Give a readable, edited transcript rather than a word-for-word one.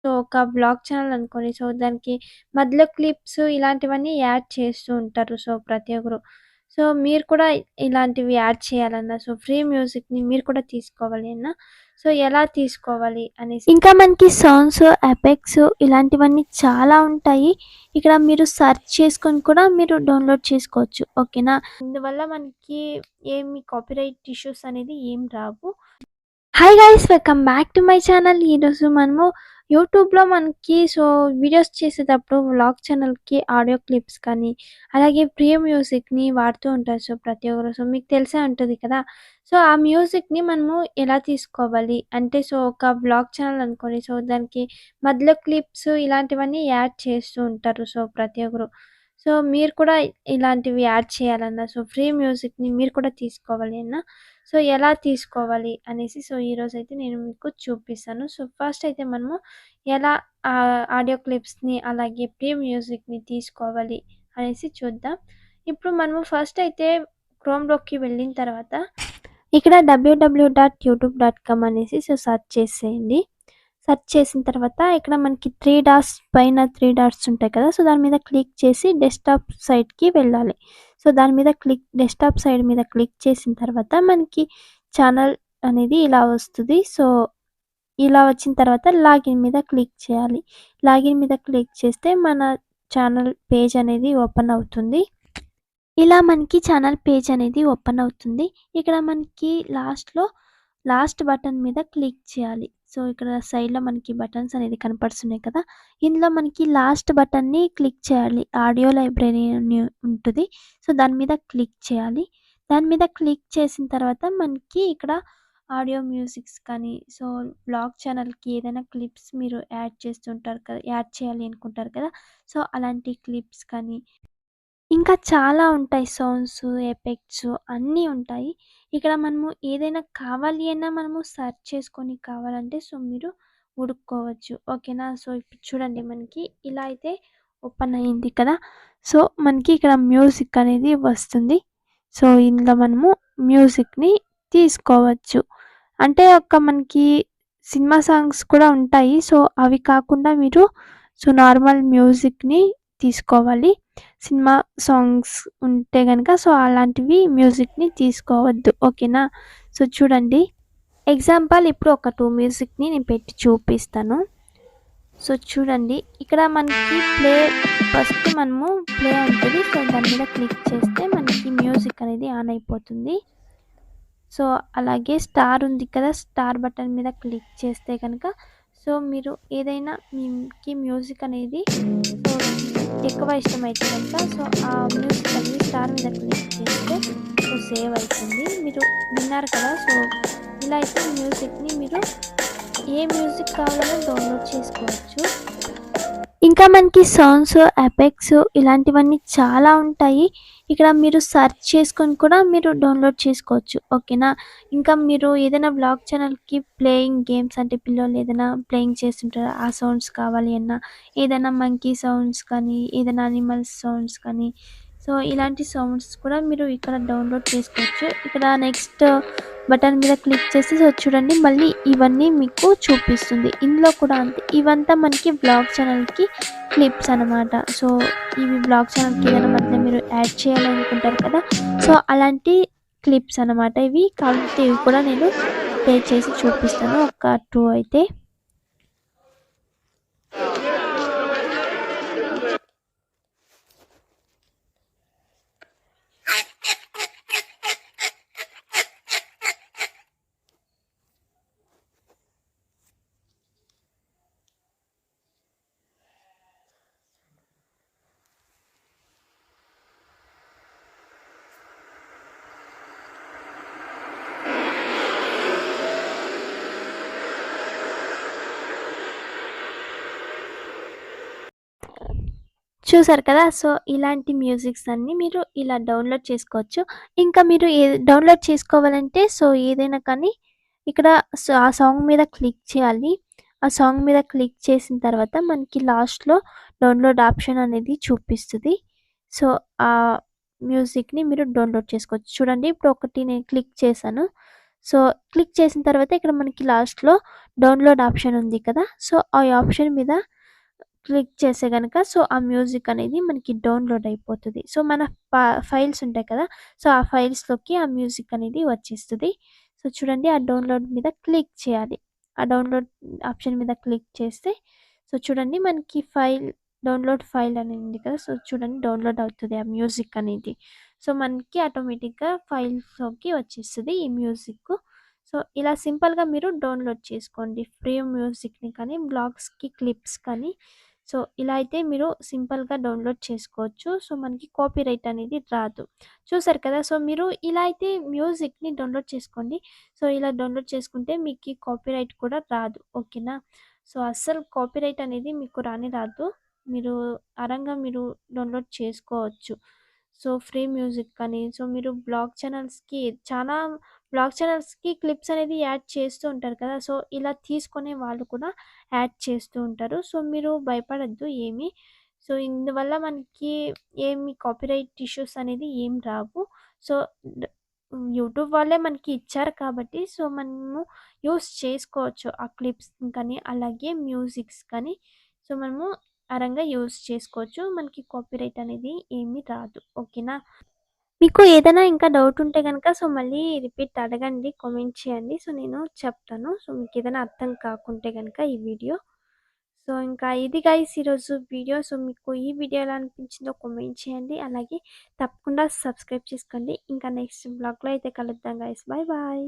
So, ఒక vlog channel అనుకోండి. So, దానికి మధ్యలో క్లిప్స్ ఇలాంటివన్నీ యాడ్ చేస్తూ ఉంటారు. సో, ప్రతి ఒక్కరు. సో, మీరు కూడా ఇలాంటివి యాడ్ చేయాలన్నా, సో, ఫ్రీ మ్యూజిక్‌ని మీరు కూడా తీసుకోవాలి అన్నా, సో, ఎలా తీసుకోవాలి అనేసి ఇంకా మనకి సాంగ్స్, ఎఫెక్ట్స్ ఇలాంటివన్నీ చాలా ఉంటాయి. ఇక్కడ మీరు సెర్చ్ చేసుకొని కూడా మీరు డౌన్‌లోడ్ చేసుకోవచ్చు. ఓకేనా? ఇందువల్ల మనకి ఏమి కాపీరైట్ ఇష్యూస్ అనేది ఏం రావు. Hi guys, welcome back to my channel. ఈరోజు మనము యూట్యూబ్లో మనకి వీడియోస్ చేసేటప్పుడు వ్లాగ్ ఛానల్కి ఆడియో క్లిప్స్ కానీ అలాగే ప్రీ మ్యూజిక్ని వాడుతూ ఉంటారు. సో ప్రతి ఒక్కరు మీకు తెలిసే ఉంటుంది కదా. సో ఆ మ్యూజిక్ని మనము ఎలా తీసుకోవాలి అంటే, సో ఒక వ్లాగ్ ఛానల్ అనుకోండి. సో దానికి మధ్యలో క్లిప్స్ ఇలాంటివన్నీ యాడ్ చేస్తూ ఉంటారు. సో ప్రతి ఒక్కరు. సో మీరు కూడా ఇలాంటివి యాడ్ చేయాలన్నా, సో ఫ్రీ మ్యూజిక్ని మీరు కూడా తీసుకోవాలి అన్నా, సో ఎలా తీసుకోవాలి అనేసి సో ఈరోజైతే నేను మీకు చూపిస్తాను. సో ఫస్ట్ అయితే మనము ఎలా ఆడియో క్లిప్స్‌ని అలాగే ప్రీ మ్యూజిక్‌ని తీసుకోవాలి అనేసి చూద్దాం. ఇప్పుడు మనము ఫస్ట్ అయితే క్రోమ్‌లోకి వెళ్ళిన తర్వాత ఇక్కడ www.youtube.com అనేసి సెర్చ్ చేసేయండి. సెర్చ్ చేసిన తర్వాత ఇక్కడ మనకి 3 డాట్స్ పైన 3 డాట్స్ ఉంటాయి కదా. సో దాని మీద క్లిక్ చేసి డెస్క్‌టాప్ సైట్‌కి వెళ్ళాలి. సో దాని మీద డెస్క్‌టాప్ సైడ్ మీద క్లిక్ చేసిన తర్వాత మనకి ఛానల్ అనేది ఇలా వస్తది. సో ఇలా వచ్చిన తర్వాత లాగిన్ మీద క్లిక్ చేయాలి. లాగిన్ మీద క్లిక్ చేస్తే మన ఛానల్ పేజ్ అనేది ఓపెన్ అవుతుంది. ఇలా మనకి ఛానల్ పేజ్ అనేది ఓపెన్ అవుతుంది. ఇక్కడ మనకి లాస్ట్ బటన్ మీద క్లిక్ చేయాలి. సో ఇక్కడ సైడ్‌లో మనకి బటన్స్ అనేది కనపడుతున్నాయి కదా. ఇందులో మనకి లాస్ట్ బటన్‌ని క్లిక్ చేయాలి. ఆడియో లైబ్రరీ అని ఉంటది. సో దాని మీద క్లిక్ చేయాలి. దాని మీద క్లిక్ చేసిన తర్వాత మనకి ఇక్కడ ఆడియో మ్యూజిక్స్ కానీ, సో వ్లాగ్ ఛానల్‌కి ఏదైనా క్లిప్స్ మీరు యాడ్ చేస్తుంటారు కదా, యాడ్ చేయాలి అనుకుంటారు కదా. సో అలాంటి క్లిప్స్ కానీ ఇంకా చాలా ఉంటాయి. సౌండ్స్, ఎఫెక్ట్స్ అన్నీ ఉంటాయి. ఇక్కడ మనము ఏదైనా కావాలి అన్నా మనము సెర్చ్ చేసుకొని కావాలంటే సో మీరు ಹುಡುక్కోవచ్చు. ఓకేనా. సో ఇప్పుడు చూడండి, మనకి ఇలా అయితే ఓపెన్ అయింది కదా. సో మనకి ఇక్కడ మ్యూజిక్ అనేది వస్తుంది. సో ఇందులో మనము మ్యూజిక్‌ని తీసుకోవచ్చు. అంటే మనకి సినిమా సాంగ్స్ కూడా ఉంటాయి. సో అవి కాకుండా మీరు నార్మల్ మ్యూజిక్‌ని తీసుకోవాలి. సినిమా సాంగ్స్ ఉంటే గనక సో అలాంటివి మ్యూజిక్‌ని తీసుకోవద్దు. ఓకేనా. సో చూడండి, ఎగ్జాంపుల్ ఇప్పుడు ఒక 2 మ్యూజిక్‌ని నేను పెట్టి చూపిస్తాను. సో చూడండి, ఇక్కడ మనకి ఫస్ట్ మనము ప్లే ఉంటుంది. సో దాని మీద క్లిక్ చేస్తే మనకి మ్యూజిక్ అనేది ఆన్ అయిపోతుంది. సో అలాగే స్టార్ ఉంది కదా, స్టార్ బటన్ మీద క్లిక్ చేస్తే కనుక సో మీరు ఏదైనా మీకు మ్యూజిక్ అనేది సో ఎక్కువ ఇష్టమైతే కనుక సో ఆ మ్యూజిక్ అనేది స్టార్ మీద క్లిక్ చేస్తే సో సేవ్ అవుతుంది. మీరు విన్నారు కదా. సో ఇలా అయితే మ్యూజిక్‌ని మీరు ఏ మ్యూజిక్ కావాలన్నా డౌన్లోడ్ చేసుకోవచ్చు. ఇంకా మనకి సాంగ్స్, ఎఫెక్ట్స్ ఇలాంటివన్నీ చాలా ఉంటాయి. ఇక్కడ మీరు సెర్చ్ చేసుకొని కూడా మీరు డౌన్లోడ్ చేసుకోవచ్చు. ఓకేనా. ఇంకా మీరు ఏదైనా వ్లాగ్ ఛానల్‌కి ప్లేయింగ్ గేమ్స్ అంటే పిల్లోళ్ళు ఏదైనా ప్లేయింగ్ చేస్తుంటారు. ఆ సౌండ్స్ కావాలి అన్నా, ఏదైనా మంకీ సౌండ్స్ కానీ, ఏదైనా యానిమల్స్ సౌండ్స్ కానీ, సో ఇలాంటి సౌండ్స్ కూడా మీరు ఇక్కడ డౌన్లోడ్ చేసుకోవచ్చు. ఇక్కడ నెక్స్ట్ బటన్ మీద క్లిక్ చేసి సో చూడండి, మళ్ళీ ఇవన్నీ మీకు చూపిస్తుంది. ఇందులో కూడా అంతే. ఇవంతా మనకి వ్లాగ్ ఛానల్‌కి క్లిప్స్ అనమాట. సో ఇవి వ్లాగ్ ఛానల్‌కి ఏదైనా మధ్యలో మీరు యాడ్ చేయాలనుకుంటారు కదా. సో అలాంటి క్లిప్స్ అనమాట ఇవి. కాబట్టి ఇవి కూడా నేను ప్లే చేసి చూపిస్తాను. ఒక 2 అయితే. చూసారు కదా. సో ఇలాంటి మ్యూజిక్స్ అన్నీ మీరు ఇలా డౌన్లోడ్ చేసుకోవచ్చు. ఇంకా మీరు డౌన్లోడ్ చేసుకోవాలంటే సో ఏదైనా కానీ ఇక్కడ ఆ సాంగ్ మీద క్లిక్ చేయాలి. ఆ సాంగ్ మీద క్లిక్ చేసిన తర్వాత మనకి లాస్ట్‌లో డౌన్లోడ్ ఆప్షన్ అనేది చూపిస్తది. సో ఆ మ్యూజిక్‌ని మీరు డౌన్లోడ్ చేసుకోవచ్చు. చూడండి, ఇప్పుడు ఒకటి నేను క్లిక్ చేశాను. సో, క్లిక్ చేసిన తర్వాత ఇక్కడ మనకి లాస్ట్‌లో డౌన్‌లోడ్ ఆప్షన్ ఉంది కదా! సో, ఆ ఆప్షన్ మీద క్లిక్ చేస్తే గనక సో, ఆ మ్యూజిక్ అనేది మనకి డౌన్‌లోడ్ అయిపోతది. సో, మన ప ఫైల్స్ ఉంటాయి కదా! సో, ఆ ఫైల్స్‌లోకి ఆ మ్యూజిక్ అనేది వచ్చేస్తది. సో, చూడండి ఆ డౌన్‌లోడ్ మీద క్లిక్ చేయాలి. ఆ డౌన్‌లోడ్ ఆప్షన్ మీద క్లిక్ చేస్తే సో, చూడండి మనకి డౌన్‌లోడ్ ఫైల్ అని ఉంది కదా! సో, చూడండి డౌన్‌లోడ్ అవుతది ఆ మ్యూజిక్ అనేది. సో, మనకి ఆటోమేటిక్‌గా ఫైల్స్‌లోకి వచ్చేస్తది ఈ మ్యూజిక్కు. సో, ఇలా సింపుల్‌గా మీరు డౌన్‌లోడ్ చేసుకోండి. ఫ్రీ మ్యూజిక్‌ని కానీ, బ్లాగ్స్‌కి క్లిప్స్ కానీ సో, ఇలా అయితే మీరు సింపుల్‌గా డౌన్‌లోడ్ చేసుకోవచ్చు. సో, మనకి కాపీరైట్ అనేది రాదు. చూసారు కదా! సో, మీరు ఇలా అయితే మ్యూజిక్‌ని డౌన్‌లోడ్ చేసుకోండి. సో, ఇలా డౌన్‌లోడ్ చేసుకుంటే మీకి కాపీరైట్ కూడా రాదు. ఓకేనా? సో, అస్సలు కాపీరైట్ అనేది మీకు రానే రాదు. మీరు ఆరాంగా మీరు డౌన్‌లోడ్ చేసుకోవచ్చు. సో, ఫ్రీ మ్యూజిక్ కానీ, సో, మీరు చాలా బ్లాగ్ ఛానల్స్‌కి క్లిప్స్ అనేది యాడ్ చేస్తూ ఉంటారు కదా! సో, ఇలా తీసుకునే వాళ్ళు కూడా యాడ్ చేస్తూ ఉంటారు. సో, మీరు భయపడొద్దు ఏమి. సో, ఇందువల్ల మనకి ఏమి కాపీరైట్ ఇష్యూస్ అనేది ఏం రావు. సో, డ్ యూట్యూబ్ వాళ్ళే మనకి ఇచ్చారు కాబట్టి, సో, మనము యూజ్ చేసుకోవచ్చు. ఆ క్లిప్స్‌ని కానీ, అలాగే మ్యూజిక్స్ కానీ, సో, మనము ఆరాంగా యూజ్ చేసుకోవచ్చు. మనకి కాపీరైట్ అనేది ఏమీ రాదు. ఓకేనా? మీకు ఏదైనా ఇంకా డౌట్ ఉంటే గనక సో, మళ్ళీ రిపీట్ అడగండి. కామెంట్ చేయండి. సో, నేను చెప్తాను. సో, మీకేదైనా అర్థం కాకుంటే గనక ఈ వీడియో. సో, ఇంకా ఇది గైస్ ఈరోజు వీడియో. సో, మీకు ఈ వీడియో ఎలా అనిపించిందో కామెంట్ చేయండి. అలాగే తప్పకుండా సబ్స్క్రైబ్ చేసుకోండి. ఇంకా నెక్స్ట్ వ్లాగ్‌లో అయితే కలుద్దాం గైస్. Bye bye.